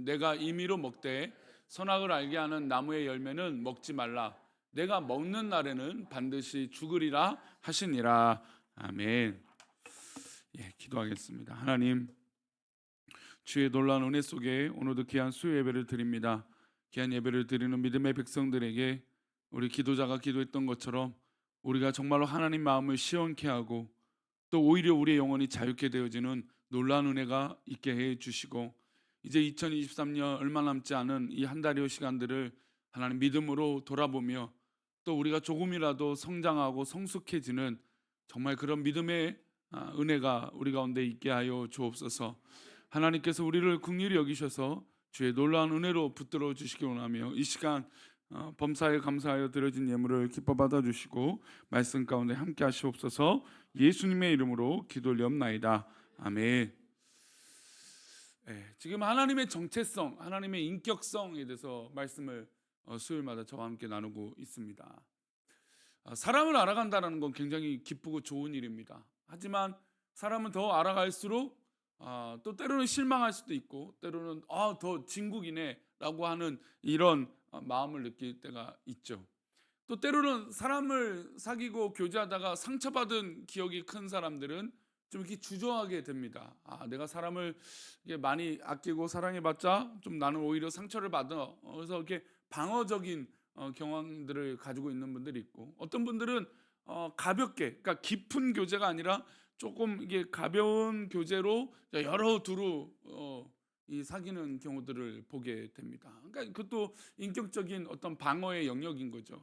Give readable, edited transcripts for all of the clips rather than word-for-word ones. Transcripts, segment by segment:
내가 임의로 먹되 선악을 알게 하는 나무의 열매는 먹지 말라. 내가 먹는 날에는 반드시 죽으리라 하시니라. 아멘. 예, 기도하겠습니다. 하나님, 주의 놀라운 은혜 속에 오늘도 귀한 수요 예배를 드립니다. 귀한 예배를 드리는 믿음의 백성들에게 우리 기도자가 기도했던 것처럼 우리가 정말로 하나님 마음을 시원케 하고 또 오히려 우리의 영혼이 자유케 되어지는 놀라운 은혜가 있게 해 주시고, 이제 2023년 얼마 남지 않은 이 한 달여 시간들을 하나님 믿음으로 돌아보며 또 우리가 조금이라도 성장하고 성숙해지는 정말 그런 믿음의 은혜가 우리 가운데 있게 하여 주옵소서. 하나님께서 우리를 긍휼히 여기셔서 주의 놀라운 은혜로 붙들어 주시기 원하며 이 시간 범사에 감사하여 드려진 예물을 기뻐 받아 주시고 말씀 가운데 함께 하시옵소서. 예수님의 이름으로 기도 올리옵나이다. 아멘. 지금 하나님의 정체성, 하나님의 인격성에 대해서 말씀을 수요일마다 저와 함께 나누고 있습니다. 사람을 알아간다는 건 굉장히 기쁘고 좋은 일입니다. 하지만 사람은 더 알아갈수록 또 때로는 실망할 수도 있고, 때로는 더 진국이네라고 하는 이런 마음을 느낄 때가 있죠. 또 때로는 사람을 사귀고 교제하다가 상처받은 기억이 큰 사람들은 좀 이렇게 주저하게 됩니다. 내가 사람을 이게 많이 아끼고 사랑해봤자 좀 나는 오히려 상처를 받아. 그래서 이렇게 방어적인 경황들을 가지고 있는 분들이 있고, 어떤 분들은 가볍게, 그러니까 깊은 교제가 아니라 조금 이게 가벼운 교제로 여러 두루 이 사귀는 경우들을 보게 됩니다. 그러니까 그것도 인격적인 어떤 방어의 영역인 거죠.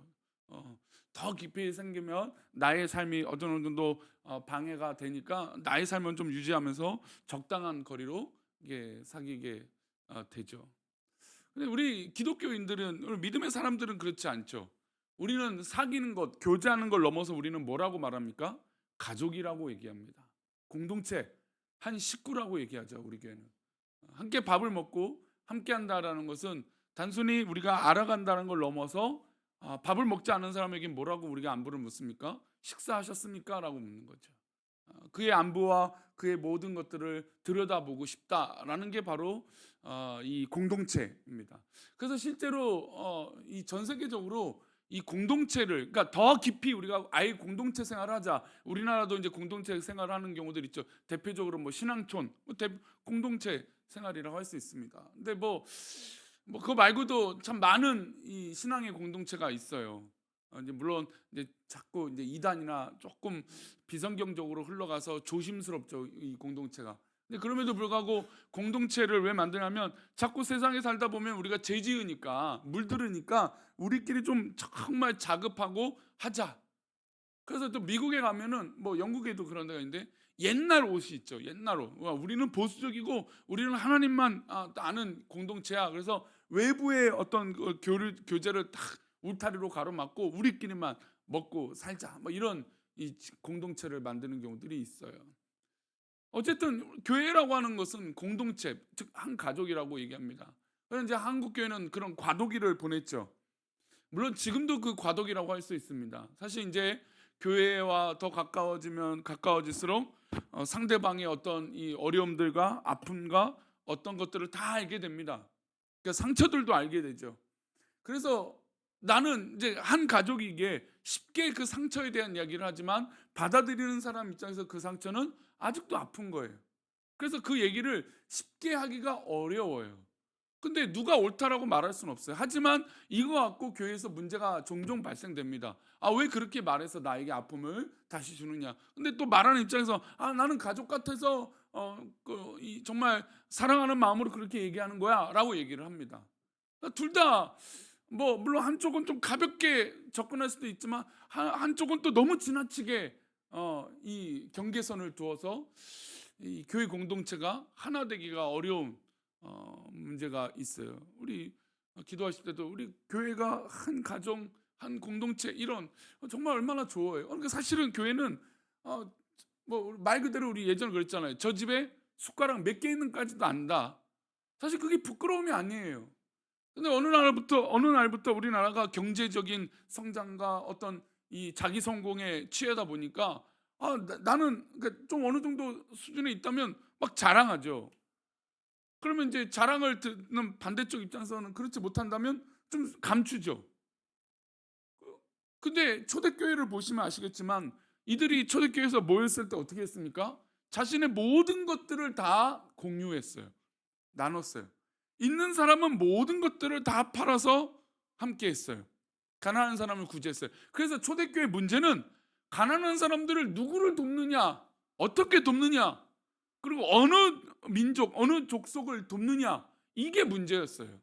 더 깊이 생기면 나의 삶이 어느 정도 방해가 되니까 나의 삶은 좀 유지하면서 적당한 거리로 이게 사귀게 되죠. 근데 우리 기독교인들은, 우리 믿음의 사람들은 그렇지 않죠. 우리는 사귀는 것, 교제하는 걸 넘어서 우리는 뭐라고 말합니까? 가족이라고 얘기합니다. 공동체, 한 식구라고 얘기하죠. 우리 교회는 함께 밥을 먹고 함께 한다라는 것은 단순히 우리가 알아간다는 걸 넘어서 밥을 먹지 않은 사람에게 뭐라고 우리가 안부를 묻습니까? 식사하셨습니까? 라고 묻는 거죠. 그의 안부와 그의 모든 것들을 들여다보고 싶다라는 게 바로 이 공동체입니다. 그래서 실제로 이 전 세계적으로 이 공동체를, 그러니까 더 깊이 우리가 아예 공동체 생활을 하자. 우리나라도 이제 공동체 생활을 하는 경우들 있죠. 대표적으로 뭐 신앙촌, 공동체 생활이라고 할 수 있습니다. 근데 그거 말고도 참 많은 이 신앙의 공동체가 있어요. 이제 물론 이제 자꾸 이제 이단이나 조금 비성경적으로 흘러가서 조심스럽죠, 이 공동체가. 근데 그럼에도 불구하고 공동체를 왜 만드냐면 자꾸 세상에 살다 보면 우리가 죄 지으니까, 물들으니까 우리끼리 좀 정말 자급하고 하자. 그래서 또 미국에 가면은 뭐 영국에도 그런 데가 있는데 옛날 옷이 있죠. 옛날 옷. 우리는 보수적이고 우리는 하나님만 아는 공동체야. 그래서 외부의 어떤 교제를 딱 울타리로 가로막고 우리끼리만 먹고 살자. 뭐 이런 이 공동체를 만드는 경우들이 있어요. 어쨌든 교회라고 하는 것은 공동체, 즉 한 가족이라고 얘기합니다. 그래서 이제 한국 교회는 그런 과도기를 보냈죠. 물론 지금도 그 과도기라고 할 수 있습니다. 사실 이제 교회와 더 가까워지면 가까워질수록 상대방의 어떤 이 어려움들과 아픔과 어떤 것들을 다 알게 됩니다. 그러니까 상처들도 알게 되죠. 그래서 나는 이제 한 가족이기에 쉽게 그 상처에 대한 이야기를 하지만 받아들이는 사람 입장에서 그 상처는 아직도 아픈 거예요. 그래서 그 얘기를 쉽게 하기가 어려워요. 근데 누가 옳다라고 말할 수는 없어요. 하지만 이거 갖고 교회에서 문제가 종종 발생됩니다. 왜 그렇게 말해서 나에게 아픔을 다시 주느냐. 근데 또 말하는 입장에서 나는 가족 같아서 정말 사랑하는 마음으로 그렇게 얘기하는 거야 라고 얘기를 합니다. 둘 다 뭐 물론 한쪽은 좀 가볍게 접근할 수도 있지만 한쪽은 또 너무 지나치게 이 경계선을 두어서 이 교회 공동체가 하나 되기가 어려운 문제가 있어요. 우리 기도하실 때도 우리 교회가 한 가정, 한 공동체, 이런 정말 얼마나 좋아요. 그러니까 사실은 교회는 뭐 말 그대로 우리 예전에 그랬잖아요. 저 집에 숟가락 몇 개 있는까지도 안다. 사실 그게 부끄러움이 아니에요. 근데 어느 날부터 우리나라가 경제적인 성장과 어떤 이 자기 성공에 취하다 보니까 나는 그러니까 좀 어느 정도 수준에 있다면 막 자랑하죠. 그러면 이제 자랑을 듣는 반대쪽 입장에서는 그렇지 못한다면 좀 감추죠. 근데 초대교회를 보시면 아시겠지만 이들이 초대교회에서 모였을 때 어떻게 했습니까? 자신의 모든 것들을 다 공유했어요. 나눴어요. 있는 사람은 모든 것들을 다 팔아서 함께 했어요. 가난한 사람을 구제했어요. 그래서 초대교회 문제는 가난한 사람들을 누구를 돕느냐, 어떻게 돕느냐, 그리고 어느 민족, 어느 족속을 돕느냐, 이게 문제였어요.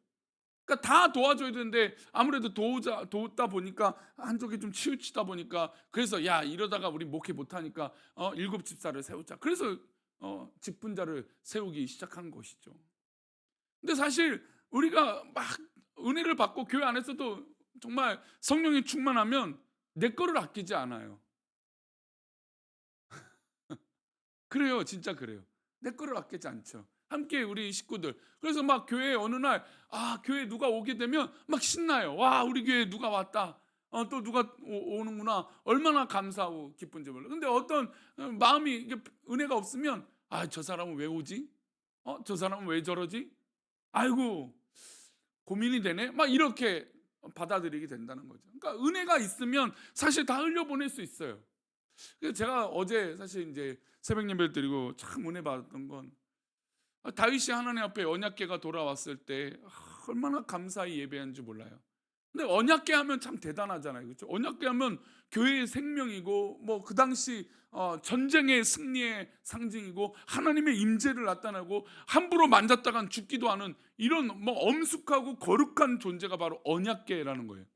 그러니까 다 도와줘야 되는데 아무래도 돕다 보니까 한쪽이 좀 치우치다 보니까, 그래서 야 이러다가 우리 목회 못하니까 일곱 집사를 세우자. 그래서 직분자를 세우기 시작한 것이죠. 근데 사실 우리가 막 은혜를 받고 교회 안에서도 정말 성령이 충만하면 내 거를 아끼지 않아요. 그래요, 진짜 그래요. 내 거를 아끼지 않죠. 함께 우리 식구들. 그래서 막 교회 어느 날 교회 누가 오게 되면 막 신나요. 와, 우리 교회 누가 왔다. 또 누가 오는구나. 얼마나 감사하고 기쁜지 몰라. 근데 어떤 마음이 이게 은혜가 없으면 저 사람은 왜 오지? 저 사람은 왜 저러지? 아이고, 고민이 되네. 막 이렇게 받아들이게 된다는 거죠. 그러니까 은혜가 있으면 사실 다 흘려보낼 수 있어요. 그래서 제가 어제 사실 이제 새벽 예배를 드리고 참 은혜 받았던 건, 다윗이 하나님 앞에 언약궤가 돌아왔을 때 얼마나 감사히 예배한 줄 몰라요. 근데 언약궤 하면 참 대단하잖아요, 그렇죠? 언약궤 하면 교회의 생명이고 뭐 그 당시 전쟁의 승리의 상징이고 하나님의 임재를 나타내고 함부로 만졌다간 죽기도 하는 이런 뭐 엄숙하고 거룩한 존재가 바로 언약궤라는 거예요.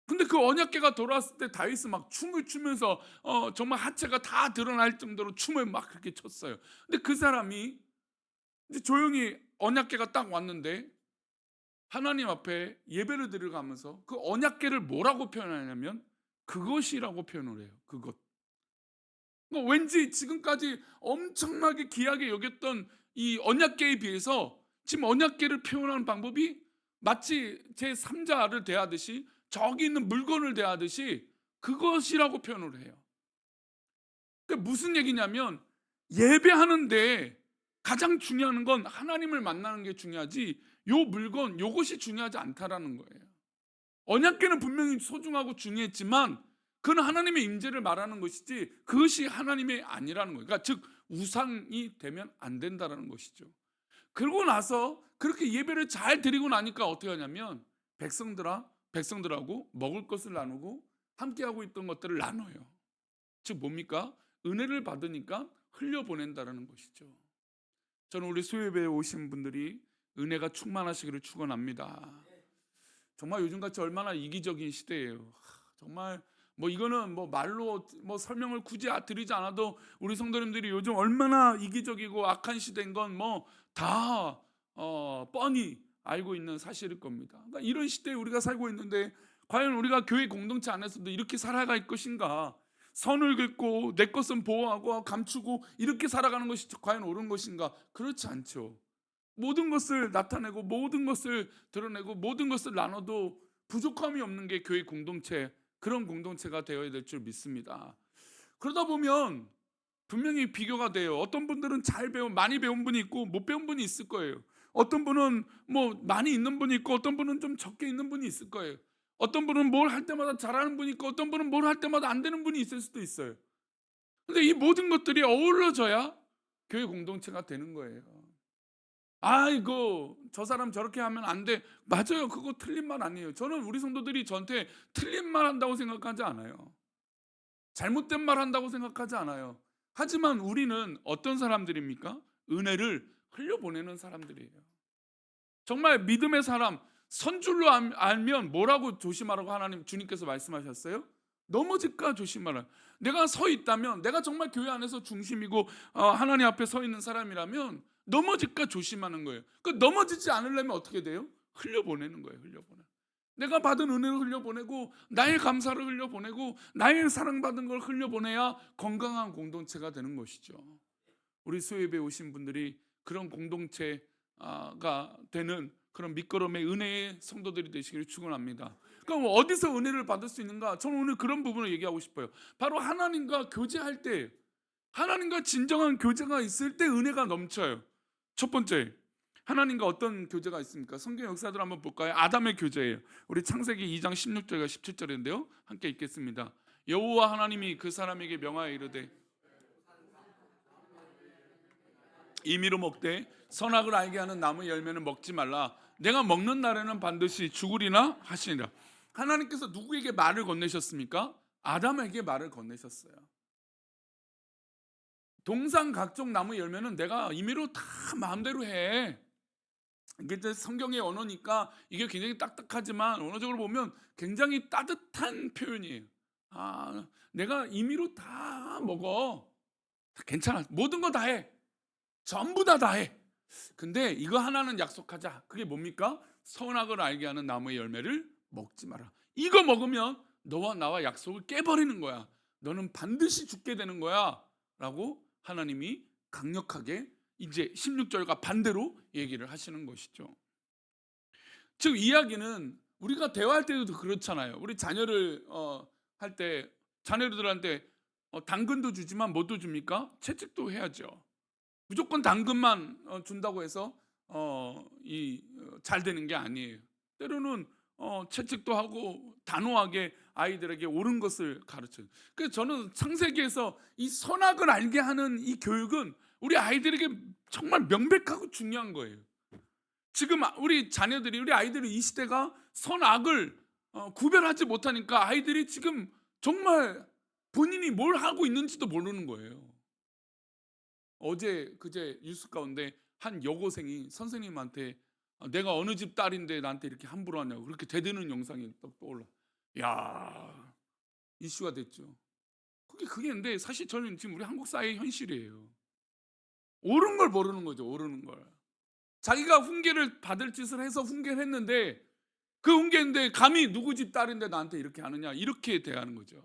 근데 그 언약궤가 돌아왔을 때 다윗은 막 춤을 추면서 정말 하체가 다 드러날 정도로 춤을 막 그렇게 췄어요. 근데 그 사람이 이제 조용히 언약궤가 딱 왔는데 하나님 앞에 예배를 드려가면서 그 언약궤를 뭐라고 표현하냐면 그것이라고 표현을 해요. 그것. 왠지 지금까지 엄청나게 귀하게 여겼던 이 언약궤에 비해서 지금 언약궤를 표현하는 방법이 마치 제 3자를 대하듯이, 저기 있는 물건을 대하듯이 그것이라고 표현을 해요. 그게 무슨 얘기냐면 예배하는데 가장 중요한 건 하나님을 만나는 게 중요하지 요 물건 요것이 중요하지 않다라는 거예요. 언약궤는 분명히 소중하고 중요했지만 그건 하나님의 임재를 말하는 것이지 그것이 하나님의 아니라는 거예요. 그러니까 즉 우상이 되면 안 된다라는 것이죠. 그러고 나서 그렇게 예배를 잘 드리고 나니까 어떻게 하냐면 백성들하고 먹을 것을 나누고 함께하고 있던 것들을 나눠요. 즉 뭡니까? 은혜를 받으니까 흘려보낸다라는 것이죠. 저는 우리 수요예배에 오신 분들이 은혜가 충만하시기를 축원합니다. 정말 요즘같이 얼마나 이기적인 시대예요. 정말 뭐 이거는 뭐 말로 뭐 설명을 굳이 드리지 않아도 우리 성도님들이 요즘 얼마나 이기적이고 악한 시대인 건 뭐 다 뻔히 알고 있는 사실일 겁니다. 그러니까 이런 시대에 우리가 살고 있는데 과연 우리가 교회 공동체 안에서도 이렇게 살아갈 것인가? 선을 긋고 내 것은 보호하고 감추고 이렇게 살아가는 것이 과연 옳은 것인가? 그렇지 않죠. 모든 것을 나타내고 모든 것을 드러내고 모든 것을 나눠도 부족함이 없는 게 교회 공동체, 그런 공동체가 되어야 될 줄 믿습니다. 그러다 보면 분명히 비교가 돼요. 어떤 분들은 많이 배운 분이 있고 못 배운 분이 있을 거예요. 어떤 분은 뭐 많이 있는 분이 있고 어떤 분은 좀 적게 있는 분이 있을 거예요. 어떤 분은 뭘 할 때마다 잘하는 분이 있고 어떤 분은 뭘 할 때마다 안 되는 분이 있을 수도 있어요. 근데 이 모든 것들이 어우러져야 교회 공동체가 되는 거예요. 아이고 저 사람 저렇게 하면 안 돼. 맞아요. 그거 틀린 말 아니에요. 저는 우리 성도들이 저한테 틀린 말 한다고 생각하지 않아요. 잘못된 말 한다고 생각하지 않아요. 하지만 우리는 어떤 사람들입니까? 은혜를 흘려보내는 사람들이에요. 정말 믿음의 사람, 선줄로 알면 뭐라고 조심하라고 하나님 주님께서 말씀하셨어요? 넘어질까 조심하라. 내가 서 있다면, 내가 정말 교회 안에서 중심이고 하나님 앞에 서 있는 사람이라면 넘어질까 조심하는 거예요. 그 넘어지지 않으려면 어떻게 돼요? 흘려보내는 거예요. 흘려보내. 내가 받은 은혜를 흘려보내고 나의 감사를 흘려보내고 나의 사랑받은 걸 흘려보내야 건강한 공동체가 되는 것이죠. 우리 수요예배 오신 분들이 그런 공동체가 되는 그런 밑거름의 은혜의 성도들이 되시기를 축원합니다. 그럼 어디서 은혜를 받을 수 있는가? 저는 오늘 그런 부분을 얘기하고 싶어요. 바로 하나님과 교제할 때, 하나님과 진정한 교제가 있을 때 은혜가 넘쳐요. 첫 번째, 하나님과 어떤 교제가 있습니까? 성경 역사들 한번 볼까요? 아담의 교제예요. 우리 창세기 2장 16절과 17절인데요. 함께 읽겠습니다. 여호와 하나님이 그 사람에게 명하여 이르되 임의로 먹되 선악을 알게 하는 나무 열매는 먹지 말라. 내가 먹는 날에는 반드시 죽으리나 하시니라. 하나님께서 누구에게 말을 건네셨습니까? 아담에게 말을 건네셨어요. 동상 각종 나무 열매는 내가 임의로 다 마음대로 해. 이게 이제 성경의 언어니까 이게 굉장히 딱딱하지만 언어적으로 보면 굉장히 따뜻한 표현이에요. 내가 임의로 다 먹어. 괜찮아. 모든 거 다 해. 전부 다 해. 근데 이거 하나는 약속하자. 그게 뭡니까? 선악을 알게 하는 나무의 열매를 먹지 마라. 이거 먹으면 너와 나와 약속을 깨버리는 거야. 너는 반드시 죽게 되는 거야. 라고 하나님이 강력하게 이제 16절과 반대로 얘기를 하시는 것이죠. 즉 이야기는 우리가 대화할 때도 그렇잖아요. 우리 자녀를 할 때 자녀들한테 당근도 주지만 뭐도 줍니까? 채찍도 해야죠. 무조건 당근만 준다고 해서 잘 되는 게 아니에요. 때로는 채찍도 하고 단호하게 아이들에게 옳은 것을 가르쳐요. 그래서 저는 창세기에서 이 선악을 알게 하는 이 교육은 우리 아이들에게 정말 명백하고 중요한 거예요. 지금 우리 자녀들이 우리 아이들이 이 시대가 선악을 구별하지 못하니까 아이들이 지금 정말 본인이 뭘 하고 있는지도 모르는 거예요. 어제 그제 뉴스 가운데 한 여고생이 선생님한테 내가 어느 집 딸인데 나한테 이렇게 함부로 하냐고 그렇게 대드는 영상이 딱 떠올라. 야, 이슈가 됐죠. 그게 근데 사실 저는 지금 우리 한국 사회의 현실이에요. 옳은 걸 모르는 거죠. 옳은 걸. 자기가 훈계를 받을 짓을 해서 훈계를 했는데 그 훈계인데 감히 누구 집 딸인데 나한테 이렇게 하느냐 이렇게 대하는 거죠.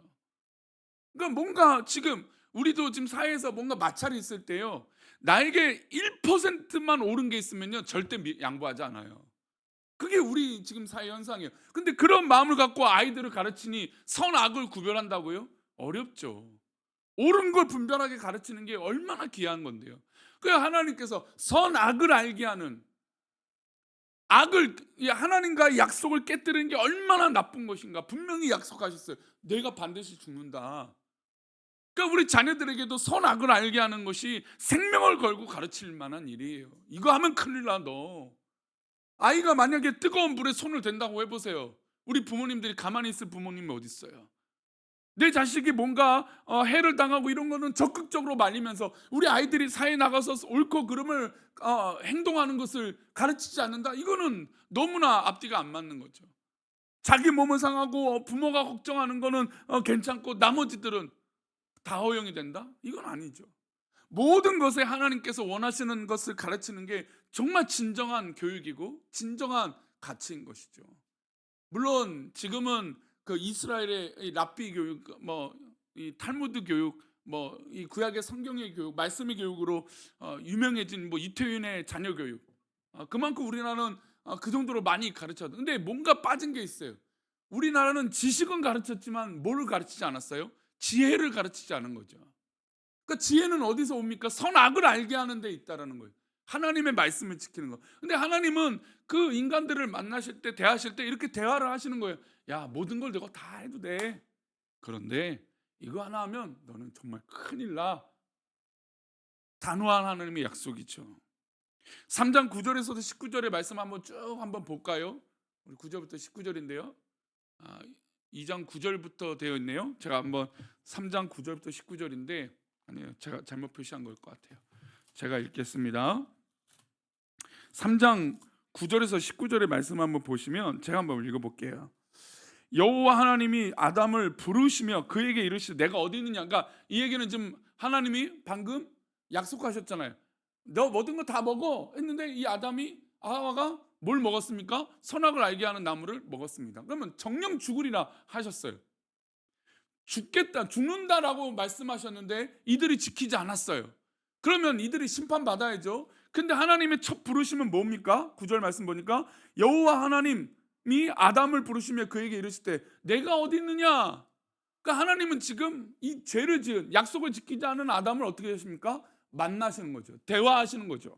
그러니까 뭔가 지금 우리도 지금 사회에서 뭔가 마찰이 있을 때요. 나에게 1%만 옳은 게 있으면요. 절대 양보하지 않아요. 그게 우리 지금 사회 현상이에요. 근데 그런 마음을 갖고 아이들을 가르치니 선악을 구별한다고요? 어렵죠. 옳은 걸 분별하게 가르치는 게 얼마나 귀한 건데요. 그래서 하나님께서 선악을 알게 하는 하나님과의 약속을 깨뜨리는 게 얼마나 나쁜 것인가 분명히 약속하셨어요. 내가 반드시 죽는다. 그러니까 우리 자녀들에게도 선악을 알게 하는 것이 생명을 걸고 가르칠 만한 일이에요. 이거 하면 큰일 나 너. 아이가 만약에 뜨거운 물에 손을 댄다고 해보세요. 우리 부모님들이 가만히 있을 부모님이 어디 있어요? 내 자식이 뭔가 해를 당하고 이런 거는 적극적으로 말리면서 우리 아이들이 사회에 나가서 옳고 그름을 행동하는 것을 가르치지 않는다. 이거는 너무나 앞뒤가 안 맞는 거죠. 자기 몸은 상하고 부모가 걱정하는 거는 괜찮고 나머지들은 다 허용이 된다? 이건 아니죠. 모든 것에 하나님께서 원하시는 것을 가르치는 게 정말 진정한 교육이고 진정한 가치인 것이죠. 물론 지금은 그 이스라엘의 이 랍비 교육, 이 탈무드 교육, 이 구약의 성경의 교육, 말씀의 교육으로 유명해진 이태윤의 자녀 교육. 그만큼 우리나라는 그 정도로 많이 가르쳤다. 근데 뭔가 빠진 게 있어요. 우리나라는 지식은 가르쳤지만 뭐를 가르치지 않았어요? 지혜를 가르치지 않은 거죠. 그러니까 지혜는 어디서 옵니까? 선악을 알게 하는 데 있다라는 거예요. 하나님의 말씀을 지키는 거. 근데 하나님은 그 인간들을 만나실 때 대하실 때 이렇게 대화를 하시는 거예요. 야, 모든 걸 내가 다 해도 돼. 그런데 이거 하나 하면 너는 정말 큰일 나. 단호한 하나님의 약속이죠. 3장 9절에서도 19절의 말씀 한번 볼까요? 우리 9절부터 19절인데요. 2장 9절부터 되어 있네요. 제가 한번 3장 9절부터 19절인데 아니에요. 제가 잘못 표시한 걸 것 같아요. 제가 읽겠습니다. 3장 9절에서 19절의 말씀 한번 보시면 제가 한번 읽어볼게요. 여호와 하나님이 아담을 부르시며 그에게 이르시되 내가 어디 있느냐. 그러니까 이 얘기는 지금 하나님이 방금 약속하셨잖아요. 너 모든 거 다 먹어 했는데 이 아담이 하와가 뭘 먹었습니까? 선악을 알게 하는 나무를 먹었습니다. 그러면 정령 죽으리라 하셨어요. 죽는다라고 말씀하셨는데 이들이 지키지 않았어요. 그러면 이들이 심판받아야죠. 근데 하나님의 첫 부르심은 뭡니까? 9절 말씀 보니까 여호와 하나님이 아담을 부르시며 그에게 이르시되 내가 어디 있느냐. 그러니까 하나님은 지금 이 죄를 지은 약속을 지키지 않은 아담을 어떻게 하십니까? 만나시는 거죠. 대화하시는 거죠.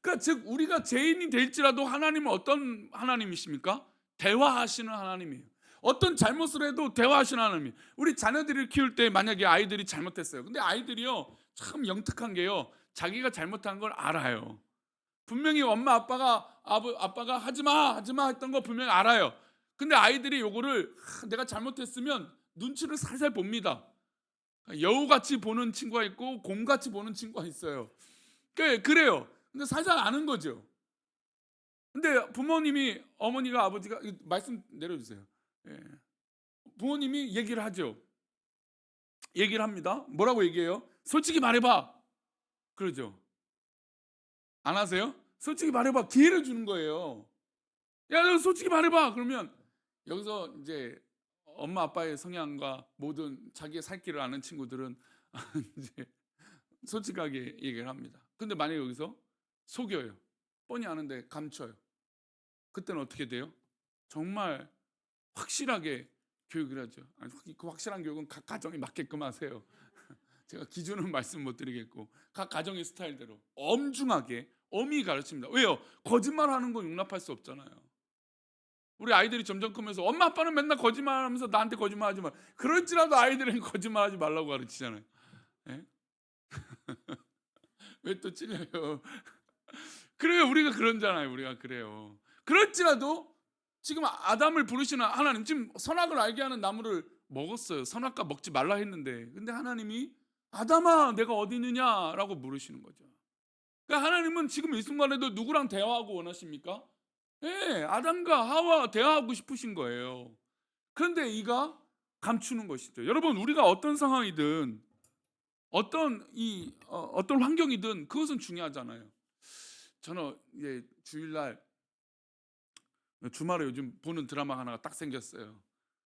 그러니까 즉 우리가 죄인이 될지라도 하나님은 어떤 하나님이십니까? 대화하시는 하나님이에요. 어떤 잘못을 해도 대화하시는 하나님. 우리 자녀들을 키울 때 만약에 아이들이 잘못했어요. 근데 아이들이요 참 영특한 게요. 자기가 잘못한 걸 알아요. 분명히 엄마 아빠가 하지마 했던 거 분명히 알아요. 근데 아이들이 요거를 내가 잘못했으면 눈치를 살살 봅니다. 여우같이 보는 친구가 있고 곰같이 보는 친구가 있어요. 그래요. 근데 살살 아는 거죠. 근데 부모님이 어머니가 아버지가 말씀 내려주세요. 예. 부모님이 얘기를 하죠. 얘기를 합니다. 뭐라고 얘기해요? 솔직히 말해봐. 그러죠. 안 하세요? 솔직히 말해봐. 기회를 주는 거예요. 야, 너 솔직히 말해봐. 그러면 여기서 이제 엄마 아빠의 성향과 모든 자기의 살 길을 아는 친구들은 이제 솔직하게 얘기를 합니다. 근데 만약에 여기서 속여요. 뻔히 아는데 감춰요. 그때는 어떻게 돼요? 정말 확실하게 교육을 하죠. 아니, 그 확실한 교육은 각 가정에 맞게끔 하세요. 제가 기준은 말씀 못 드리겠고 각 가정의 스타일대로 엄중하게 엄히 가르칩니다. 왜요? 거짓말하는 건 용납할 수 없잖아요. 우리 아이들이 점점 크면서 엄마 아빠는 맨날 거짓말하면서 나한테 거짓말하지 마. 그럴지라도 아이들은 거짓말하지 말라고 가르치잖아요. 예? 왜 또 찔려요? 그래요, 우리가 그런잖아요. 우리가 그래요. 그럴지라도 지금 아담을 부르시는 하나님, 지금 선악을 알게 하는 나무를 먹었어요. 선악과 먹지 말라 했는데, 근데 하나님이 아담아 내가 어디 있느냐라고 물으시는 거죠. 그러니까 하나님은 지금 이 순간에도 누구랑 대화하고 원하십니까? 예, 아담과 하와 대화하고 싶으신 거예요. 그런데 이가 감추는 것이죠. 여러분, 우리가 어떤 상황이든 어떤 환경이든 그것은 중요하잖아요. 저는 이제 주일날 주말에 요즘 보는 드라마 하나가 딱 생겼어요.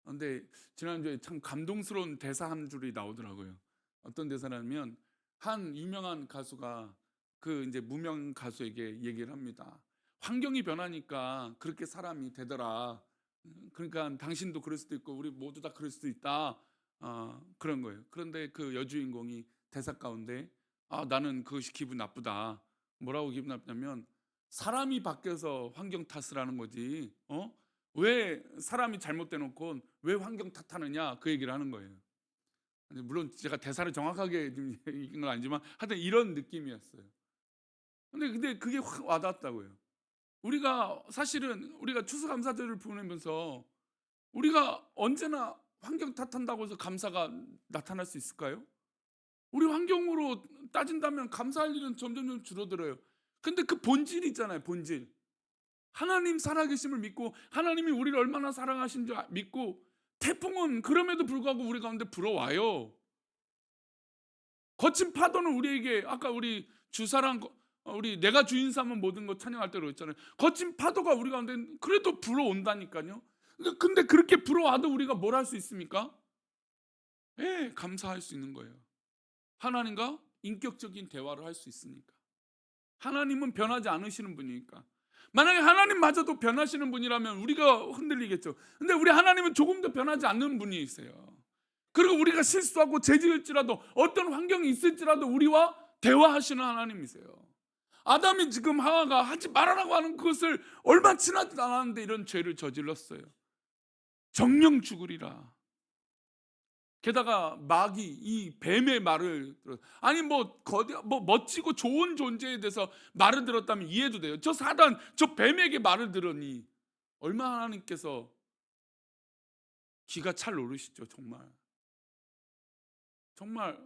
근데 지난주에 참 감동스러운 대사 한 줄이 나오더라고요. 어떤 대사냐면 한 유명한 가수가 그 이제 무명 가수에게 얘기를 합니다. 환경이 변하니까 그렇게 사람이 되더라. 그러니까 당신도 그럴 수도 있고 우리 모두 다 그럴 수도 있다. 그런 거예요. 그런데 그 여주인공이 대사 가운데 나는 그것이 기분 나쁘다. 뭐라고 기분 나쁘냐면 사람이 바뀌어서 환경 탓을 하는 거지. 왜 사람이 잘못돼 놓고 왜 환경 탓하느냐 그 얘기를 하는 거예요. 물론 제가 대사를 정확하게 지금 얘기한 건 아니지만 하여튼 이런 느낌이었어요. 근데 그게 확 와닿았다고요. 우리가 사실은 우리가 추수감사절을 보내면서 우리가 언제나 환경 탓한다고 해서 감사가 나타날 수 있을까요? 우리 환경으로 따진다면 감사할 일은 점점 줄어들어요. 근데 그 본질이 있잖아요, 본질. 하나님 살아계심을 믿고 하나님이 우리를 얼마나 사랑하신 줄 믿고 태풍은 그럼에도 불구하고 우리 가운데 불어와요. 거친 파도는 우리에게 아까 우리 주사랑 우리 내가 주인 삼은 모든 것 찬양할 때로 했잖아요. 거친 파도가 우리 가운데 그래도 불어온다니까요. 근데 그렇게 불어와도 우리가 뭘 할 수 있습니까? 예, 감사할 수 있는 거예요. 하나님과 인격적인 대화를 할 수 있으니까. 하나님은 변하지 않으시는 분이니까. 만약에 하나님마저도 변하시는 분이라면 우리가 흔들리겠죠. 근데 우리 하나님은 조금도 변하지 않는 분이세요. 그리고 우리가 실수하고 죄지을지라도 어떤 환경이 있을지라도 우리와 대화하시는 하나님이세요. 아담이 지금 하와가 하지 말아라고 하는 그것을 얼마 지나지도 않았는데 이런 죄를 저질렀어요. 정령 죽으리라. 게다가 마귀 이 뱀의 말을 아니 뭐 멋지고 좋은 존재에 대해서 말을 들었다면 이해도 돼요. 저 사단 저 뱀에게 말을 들으니 얼마나 하나님께서 기가 찰 노르시죠. 정말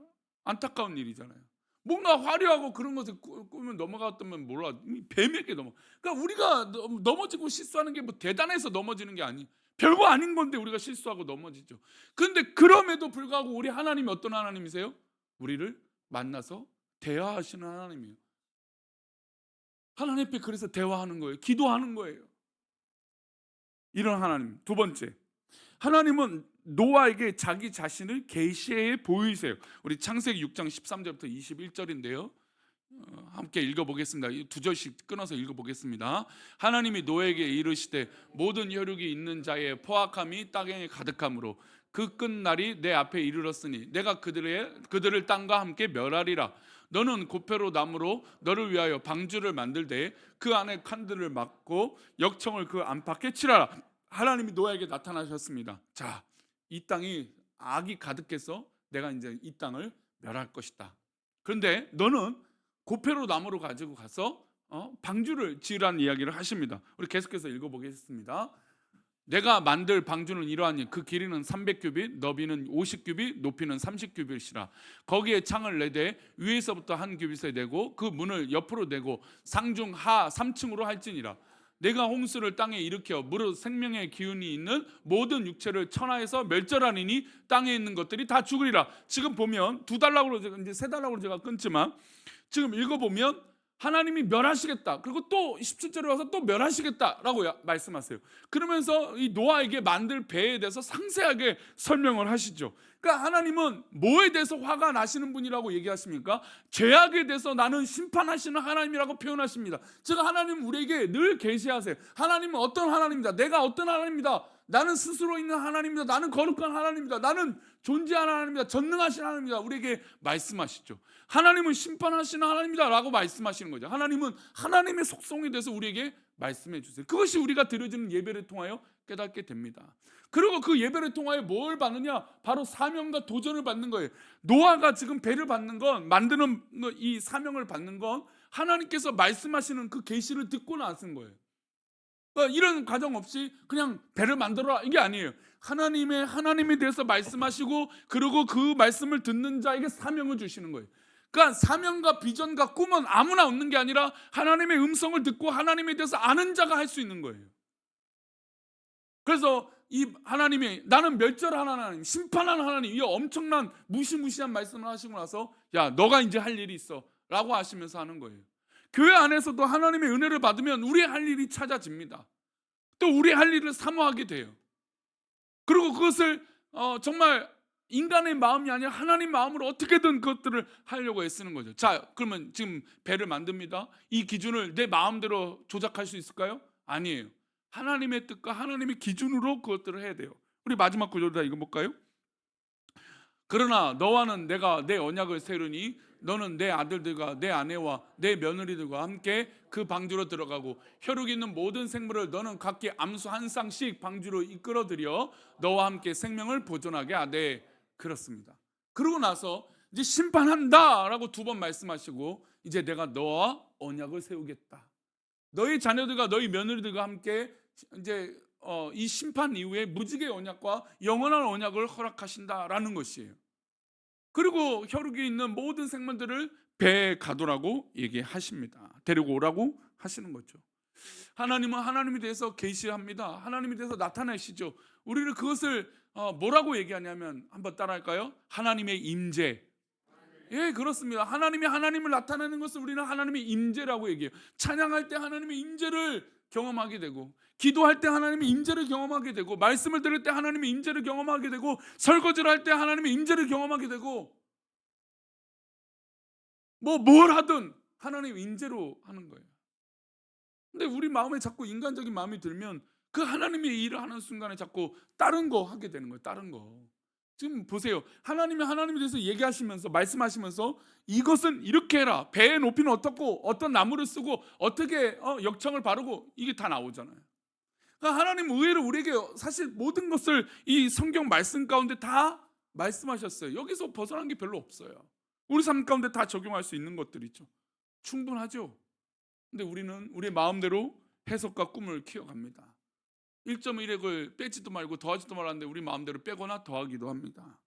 안타까운 일이잖아요. 뭔가 화려하고 그런 것을 꾸면 넘어갔다면 몰라 뱀에게 그러니까 우리가 넘어지고 실수하는 게 뭐 대단해서 넘어지는 게 아니 별거 아닌 건데 우리가 실수하고 넘어지죠. 그런데 그럼에도 불구하고 우리 하나님이 어떤 하나님이세요? 우리를 만나서 대화하시는 하나님이에요. 하나님 앞에 그래서 대화하는 거예요. 기도하는 거예요. 이런 하나님. 두 번째, 하나님은 노아에게 자기 자신을 계시해 보이세요. 우리 창세기 6장 13절부터 21절인데요. 함께 읽어보겠습니다. 두 절씩 끊어서 읽어보겠습니다. 하나님이 노아에게 이르시되 모든 혈육이 있는 자의 포악함이 땅에 가득함으로 그 끝날이 내 앞에 이르렀으니 내가 그들을 땅과 함께 멸하리라. 너는 고페로 나무로 너를 위하여 방주를 만들되 그 안에 칸들을 막고 역청을 그 안팎에 칠하라. 하나님이 노아에게 나타나셨습니다. 자, 이 땅이 악이 가득해서 내가 이제 이 땅을 멸할 것이다. 그런데 너는 고페로 나무로 가지고 가서 방주를 지으라는 이야기를 하십니다. 우리 계속해서 읽어보겠습니다. 내가 만들 방주는 이러하니 그 길이는 300규빗, 너비는 50규빗, 높이는 30규빗이라. 거기에 창을 내되 위에서부터 한 규빗에 내고 그 문을 옆으로 내고 상중 하 3층으로 할지니라. 내가 홍수를 땅에 일으켜 무릇 생명의 기운이 있는 모든 육체를 천하에서 멸절하니니 땅에 있는 것들이 다 죽으리라. 지금 보면 2달락으로 이제 3달락으로 제가 끊지만 지금 읽어보면 하나님이 멸하시겠다. 그리고 또 17절에 와서 또 멸하시겠다라고 말씀하세요. 그러면서 이 노아에게 만들 배에 대해서 상세하게 설명을 하시죠. 그러니까 하나님은 뭐에 대해서 화가 나시는 분이라고 얘기하십니까? 죄악에 대해서 나는 심판하시는 하나님이라고 표현하십니다. 즉 하나님은 우리에게 늘 계시하세요. 하나님은 어떤 하나님이다. 내가 어떤 하나님이다. 나는 스스로 있는 하나님이다. 나는 거룩한 하나님이다. 나는 존재하는 하나님이다. 전능하신 하나님이다. 우리에게 말씀하시죠. 하나님은 심판하시는 하나님이다 라고 말씀하시는 거죠. 하나님은 하나님의 속성에 대해서 우리에게 말씀해 주세요. 그것이 우리가 드려지는 예배를 통하여 깨닫게 됩니다. 그리고 그 예배를 통하여 뭘 받느냐? 바로 사명과 도전을 받는 거예요. 노아가 지금 배를 받는 건, 만드는 이 사명을 받는 건 하나님께서 말씀하시는 그 계시를 듣고 나선 거예요. 그러니까 이런 과정 없이 그냥 배를 만들어라 이게 아니에요. 하나님에 대해서 말씀하시고 그리고 그 말씀을 듣는 자에게 사명을 주시는 거예요. 그러니까 사명과 비전과 꿈은 아무나 얻는 게 아니라 하나님의 음성을 듣고 하나님에 대해서 아는 자가 할 수 있는 거예요. 그래서 이 하나님이 나는 멸절하는 하나님, 심판하는 하나님, 이 엄청난 무시무시한 말씀을 하시고 나서 야 너가 이제 할 일이 있어 라고 하시면서 하는 거예요. 교회 안에서도 하나님의 은혜를 받으면 우리의 할 일이 찾아집니다. 또 우리의 할 일을 사모하게 돼요. 그리고 그것을 정말 인간의 마음이 아니라 하나님 마음으로 어떻게든 그것들을 하려고 애쓰는 거죠. 자, 그러면 지금 배를 만듭니다. 이 기준을 내 마음대로 조작할 수 있을까요? 아니에요. 하나님의 뜻과 하나님의 기준으로 그것들을 해야 돼요. 우리 마지막 구절 다 읽어볼까요? 그러나 너와는 내가 내 언약을 세우니 너는 내 아들들과 내 아내와 내 며느리들과 함께 그 방주로 들어가고 혈육 있는 모든 생물을 너는 각기 암수 한 쌍씩 방주로 이끌어들여 너와 함께 생명을 보존하게 하되. 그렇습니다. 그러고 나서 이제 심판한다라고 2번 말씀하시고 이제 내가 너와 언약을 세우겠다. 너희 자녀들과 너희 며느리들과 함께 이제 이 심판 이후에 무지개의 언약과 영원한 언약을 허락하신다라는 것이에요. 그리고 혈육이 있는 모든 생물들을 배에 가두라고 얘기하십니다. 데리고 오라고 하시는 거죠. 하나님은 하나님에 대해서 계시합니다. 하나님에 대해서 나타내시죠. 우리는 그것을 뭐라고 얘기하냐면 한번 따라할까요? 하나님의 임재. 예, 그렇습니다. 하나님을 나타내는 것을 우리는 하나님의 임재라고 얘기해요. 찬양할 때 하나님의 임재를 경험하게 되고, 기도할 때 하나님의 임재를 경험하게 되고, 말씀을 들을 때 하나님의 임재를 경험하게 되고, 설거지를 할 때 하나님의 임재를 경험하게 되고, 뭘 하든 하나님의 임재로 하는 거예요. 근데 우리 마음에 자꾸 인간적인 마음이 들면 그 하나님의 일을 하는 순간에 자꾸 다른 거 하게 되는 거예요. 다른 거. 지금 보세요. 하나님이 하나님에 대해서 얘기하시면서 말씀하시면서 이것은 이렇게 해라. 배의 높이는 어떻고 어떤 나무를 쓰고 어떻게 역청을 바르고 이게 다 나오잖아요. 그러니까 하나님 의외로 우리에게 사실 모든 것을 이 성경 말씀 가운데 다 말씀하셨어요. 여기서 벗어난 게 별로 없어요. 우리 삶 가운데 다 적용할 수 있는 것들이죠. 충분하죠. 근데 우리는 우리의 마음대로 해석과 꿈을 키워갑니다. 1.1핵을 빼지도 말고 더하지도 말았는데 우리 마음대로 빼거나 더하기도 합니다.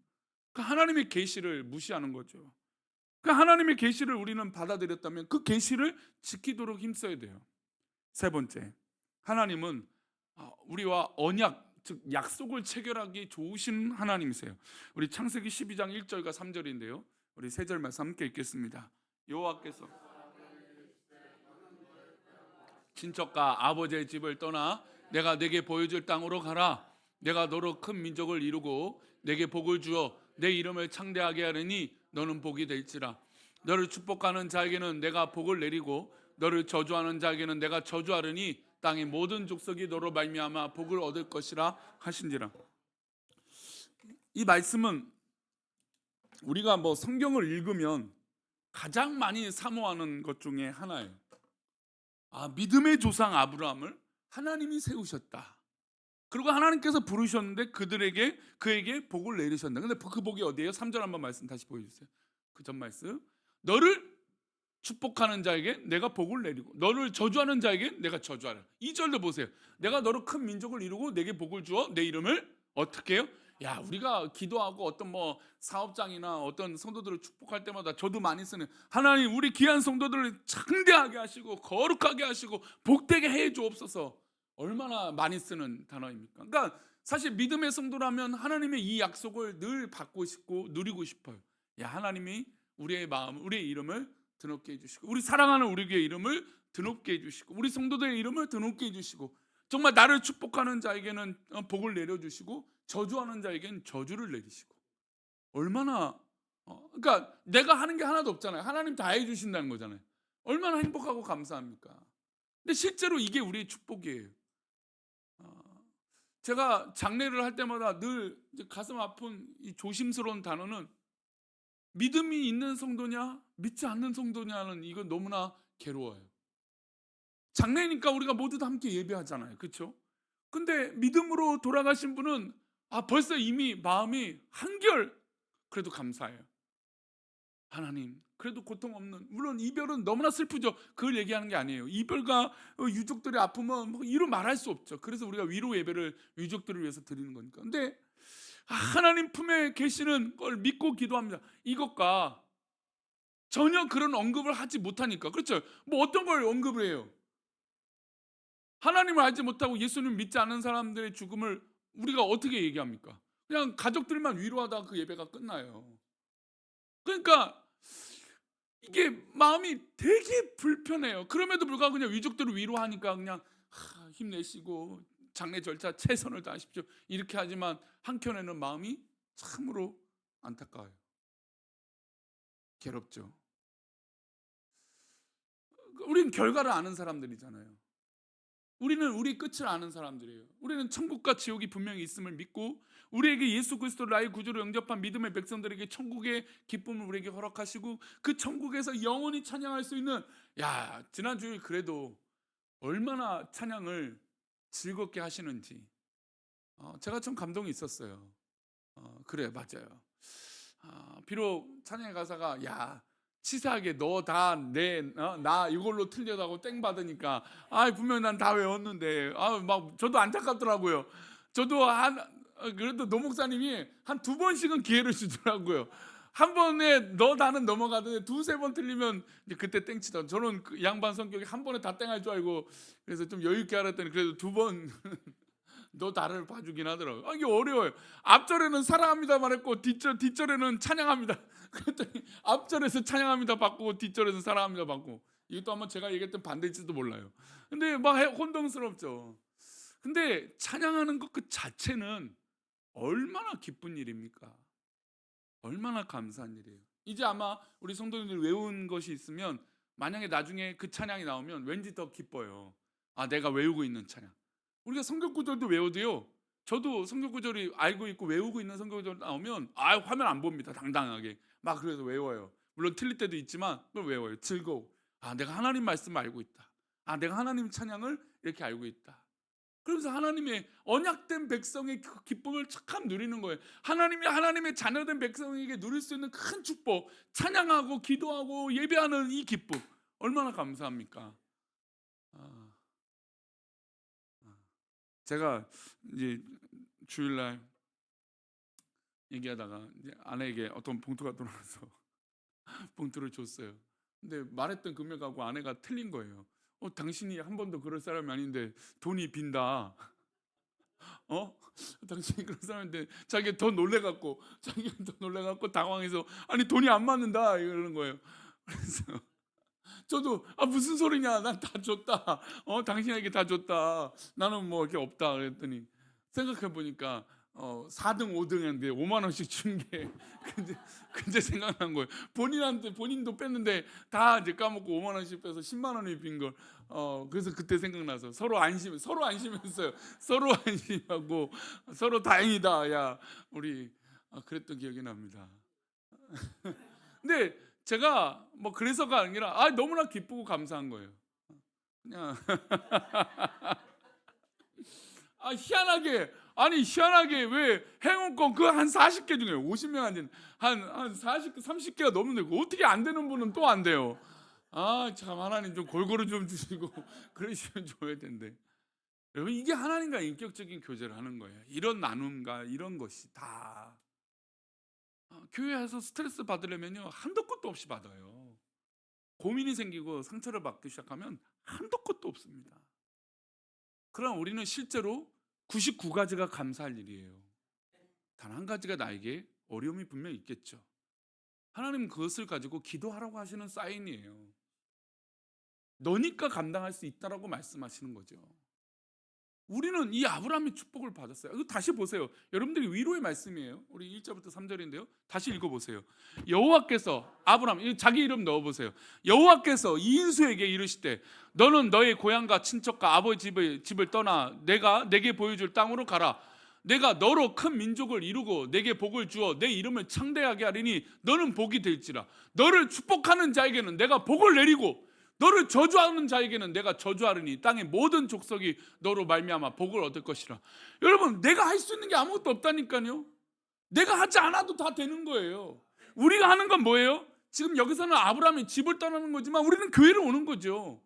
그러니까 하나님의 계시를 무시하는 거죠. 그러니까 하나님의 계시를 우리는 받아들였다면 그 계시를 지키도록 힘써야 돼요. 3번째, 하나님은 우리와 언약, 즉 약속을 체결하기 좋으신 하나님이세요. 우리 창세기 12장 1절과 3절인데요. 우리 3절 말씀 함께 읽겠습니다. 여호와께서 친척과 아버지의 집을 떠나 내가 내게 보여줄 땅으로 가라. 내가 너로 큰 민족을 이루고 내게 복을 주어 내 이름을 창대하게 하리니 너는 복이 될지라. 너를 축복하는 자에게는 내가 복을 내리고 너를 저주하는 자에게는 내가 저주하리니 땅의 모든 족속이 너로 말미암아 복을 얻을 것이라 하신지라. 이 말씀은 우리가 성경을 읽으면 가장 많이 사모하는 것 중에 하나예요. 믿음의 조상 아브라함을 하나님이 세우셨다. 그리고 하나님께서 부르셨는데 그에게 복을 내리셨다. 근데 그 복이 어디예요? 3절 한번 말씀 다시 보여주세요. 그 전 말씀. 너를 축복하는 자에게 내가 복을 내리고 너를 저주하는 자에게 내가 저주하라. 2절도 보세요. 내가 너로 큰 민족을 이루고 내게 복을 주어 내 이름을 어떻게 해요? 야, 우리가 기도하고 어떤 뭐 사업장이나 어떤 성도들을 축복할 때마다 저도 많이 쓰는, 하나님 우리 귀한 성도들을 창대하게 하시고 거룩하게 하시고 복되게 해 주옵소서. 얼마나 많이 쓰는 단어입니까? 그러니까 사실 믿음의 성도라면 하나님의 이 약속을 늘 받고 싶고 누리고 싶어요. 야, 하나님이 우리의 마음, 우리의 이름을 드높게 해주시고, 우리 사랑하는 우리 교회 이름을 드높게 해주시고, 우리 성도들의 이름을 드높게 해주시고, 정말 나를 축복하는 자에게는 복을 내려주시고 저주하는 자에게는 저주를 내리시고, 얼마나 그러니까 내가 하는 게 하나도 없잖아요. 하나님 다 해주신다는 거잖아요. 얼마나 행복하고 감사합니까? 근데 실제로 이게 우리의 축복이에요. 제가 장례를 할 때마다 늘 이제 가슴 아픈 이 조심스러운 단어는, 믿음이 있는 성도냐 믿지 않는 성도냐는, 이건 너무나 괴로워요. 장례니까 우리가 모두 다 함께 예배하잖아요. 그렇죠? 근데 믿음으로 돌아가신 분은 벌써 이미 마음이 한결 그래도 감사해요. 하나님, 그래도 고통 없는, 물론 이별은 너무나 슬프죠. 그걸 얘기하는 게 아니에요. 이별과 유족들의 아픔은 뭐 이루 말할 수 없죠. 그래서 우리가 위로 예배를 유족들을 위해서 드리는 거니까. 근데 하나님 품에 계시는 걸 믿고 기도합니다. 이것과 전혀 그런 언급을 하지 못하니까. 그렇죠? 뭐 어떤 걸 언급을 해요? 하나님을 알지 못하고 예수님 믿지 않는 사람들의 죽음을 우리가 어떻게 얘기합니까? 그냥 가족들만 위로하다가 그 예배가 끝나요. 그러니까 이게 마음이 되게 불편해요. 그럼에도 불구하고 그냥 유족들을 위로하니까 그냥 힘내시고 장례 절차 최선을 다하십시오 이렇게 하지만, 한켠에는 마음이 참으로 안타까워요. 괴롭죠. 우리는 결과를 아는 사람들이잖아요. 우리는 우리 끝을 아는 사람들이에요. 우리는 천국과 지옥이 분명히 있음을 믿고, 우리에게 예수 그리스도를 나의 구주로 영접한 믿음의 백성들에게 천국의 기쁨을 우리에게 허락하시고, 그 천국에서 영원히 찬양할 수 있는, 지난 주일 그래도 얼마나 찬양을 즐겁게 하시는지 제가 좀 감동이 있었어요. 그래, 맞아요. 비록 찬양의 가사가 치사하게 너 다 나 이걸로 틀려다고 땡 받으니까 분명 난 다 외웠는데 막 저도 안타깝더라고요. 저도 그래도 노 목사님이 한 2번씩은 기회를 주더라고요. 한 번에 너 다는 넘어가던데 2-3번 틀리면 이제 그때 땡치던, 저는 그 양반 성격이 한 번에 다 땡할 줄 알고 그래서 좀 여유 있게 하랬더니 그래도 2번 너 다를 봐주긴 하더라고요. 이게 어려워요. 앞절에는 사랑합니다 말했고 뒷절에는 찬양합니다. 그랬더니 앞절에서 찬양합니다 바꾸고 뒷절에서 사랑합니다 바꾸고, 이것도 아마 제가 얘기했던 반대일지도 몰라요. 근데 막 혼동스럽죠. 근데 찬양하는 것 그 자체는 얼마나 기쁜 일입니까? 얼마나 감사한 일이에요. 이제 아마 우리 성도님들 외운 것이 있으면 만약에 나중에 그 찬양이 나오면 왠지 더 기뻐요. 내가 외우고 있는 찬양. 우리가 성경 구절도 외워도요. 저도 성경 구절이 알고 있고 외우고 있는 성경 구절 나오면 화면 안 봅니다. 당당하게 막 그래서 외워요. 물론 틀릴 때도 있지만 그걸 외워요. 즐거워. 내가 하나님 말씀을 알고 있다. 내가 하나님 찬양을 이렇게 알고 있다. 그러면서 하나님의 언약된 백성의 그 기쁨을 참 누리는 거예요. 하나님의 자녀된 백성에게 누릴 수 있는 큰 축복, 찬양하고 기도하고 예배하는 이 기쁨, 얼마나 감사합니까? 제가 이제 주일날 얘기하다가 이제 아내에게 어떤 봉투가 들어와서 봉투를 줬어요. 근데 말했던 금액하고 아내가 틀린 거예요. 당신이 한 번도 그럴 사람이 아닌데 돈이 빈다. 당신이 그런 사람인데 자기가 더 놀래갖고 당황해서 돈이 안 맞는다 이러는 거예요. 그래서 저도 무슨 소리냐, 난 다 줬다. 당신에게 다 줬다. 나는 뭐 이렇게 없다. 그랬더니 생각해 보니까 4등 5등인데 5만 원씩 준 게 근데 생각난 거예요. 본인도 뺐는데 다 이제 까먹고 5만 원씩 빼서 10만 원이 빈 걸. 그래서 그때 생각나서 서로 안심했어요. 서로 안심하고 서로 다행이다. 우리 그랬던 기억이 납니다. 근데 제가 뭐 그래서가 아니라 너무나 기쁘고 감사한 거예요. 그냥 희한하게 왜 행운권 그 한 40개 중에 50명 안 되는 한 40개 30개가 넘는데 어떻게 안 되는 분은 또 안 돼요. 참 하나님 좀 골고루 좀 주시고 그러시면 좋을 텐데. 여러분 이게 하나님과 인격적인 교제를 하는 거예요. 이런 나눔과 이런 것이 다 교회에서 스트레스 받으려면요 한도 끝도 없이 받아요. 고민이 생기고 상처를 받기 시작하면 한도 끝도 없습니다. 그러나 우리는 실제로 99가지가 감사할 일이에요. 단 한 가지가 나에게 어려움이 분명히 있겠죠. 하나님은 그것을 가지고 기도하라고 하시는 사인이에요. 너니까 감당할 수 있다라고 말씀하시는 거죠. 우리는 이 아브라함의 축복을 받았어요. 이거 다시 보세요. 여러분들이 위로의 말씀이에요. 우리 1절부터 3절인데요. 다시 읽어보세요. 여호와께서 아브라함 자기 이름 넣어보세요. 여호와께서 이인수에게 이르시되 너는 너의 고향과 친척과 아버지 집을 떠나 내가 내게 보여줄 땅으로 가라. 내가 너로 큰 민족을 이루고 내게 복을 주어 내 이름을 창대하게 하리니 너는 복이 될지라. 너를 축복하는 자에게는 내가 복을 내리고 너를 저주하는 자에게는 내가 저주하리니 땅의 모든 족속이 너로 말미암아 복을 얻을 것이라. 여러분 내가 할 수 있는 게 아무것도 없다니까요. 내가 하지 않아도 다 되는 거예요. 우리가 하는 건 뭐예요? 지금 여기서는 아브라함이 집을 떠나는 거지만 우리는 교회를 오는 거죠.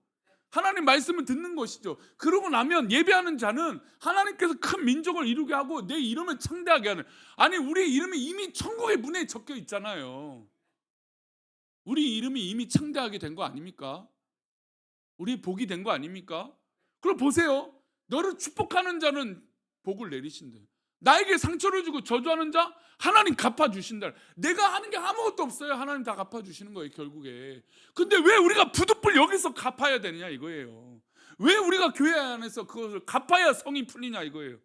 하나님 말씀을 듣는 것이죠. 그러고 나면 예배하는 자는 하나님께서 큰 민족을 이루게 하고 내 이름을 창대하게 하는, 우리의 이름이 이미 천국의 문에 적혀 있잖아요. 우리 이름이 이미 창대하게 된 거 아닙니까? 우리 복이 된 거 아닙니까? 그럼 보세요. 너를 축복하는 자는 복을 내리신대. 나에게 상처를 주고 저주하는 자 하나님 갚아주신다. 내가 하는 게 아무것도 없어요. 하나님 다 갚아주시는 거예요 결국에. 근데 왜 우리가 부득불 여기서 갚아야 되느냐 이거예요. 왜 우리가 교회 안에서 그것을 갚아야 성이 풀리냐 이거예요.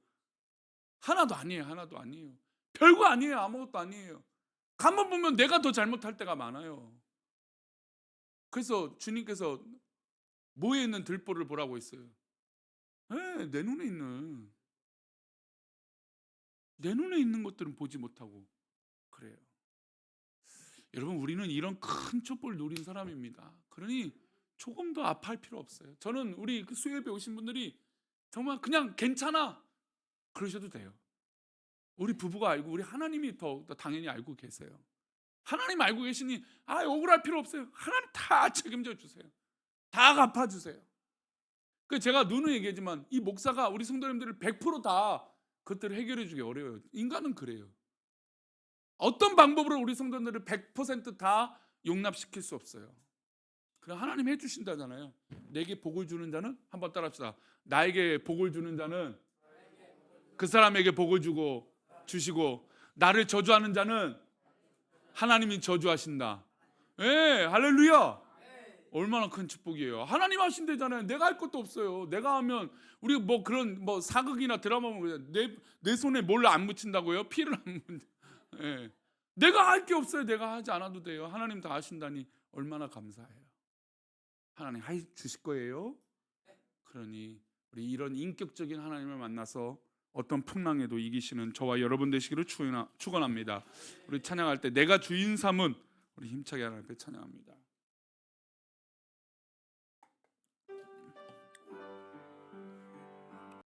하나도 아니에요. 하나도 아니에요. 별거 아니에요. 아무것도 아니에요. 가만 보면 내가 더 잘못할 때가 많아요. 그래서 주님께서 모에 있는 들보를 보라고 했어요. 내 눈에 있는 것들은 보지 못하고 그래요. 여러분 우리는 이런 큰 촛불을 누린 사람입니다. 그러니 조금 더 아파할 필요 없어요. 저는 우리 그 수협에 오신 분들이 정말 그냥 괜찮아 그러셔도 돼요. 우리 부부가 알고 우리 하나님이 더 당연히 알고 계세요. 하나님 알고 계시니 억울할 필요 없어요. 하나님 다 책임져 주세요. 다 갚아주세요. 제가 누누이 얘기하지만 이 목사가 우리 성도님들을 100% 그것들을 해결해 주기 어려워요. 인간은 그래요. 어떤 방법으로 우리 성도들을 100% 용납시킬 수 없어요. 그럼 하나님 해주신다잖아요. 내게 복을 주는 자는 한번 따라합시다. 나에게 복을 주는 자는 그 사람에게 복을 주시고 나를 저주하는 자는 하나님이 저주하신다. 할렐루야. 얼마나 큰 축복이에요. 하나님 하신대잖아요. 내가 할 것도 없어요. 내가 하면 우리 그런 사극이나 드라마 보면 내 손에 뭘 안 묻힌다고요? 피를 안 묻힌다. 내가 할 게 없어요. 내가 하지 않아도 돼요. 하나님 다 하신다니 얼마나 감사해요. 하나님 해 주실 거예요. 그러니 우리 이런 인격적인 하나님을 만나서 어떤 풍랑에도 이기시는 저와 여러분 되시기를 축원합니다. 우리 찬양할 때 내가 주인 삼은 우리 힘차게 하나님 앞에 찬양합니다.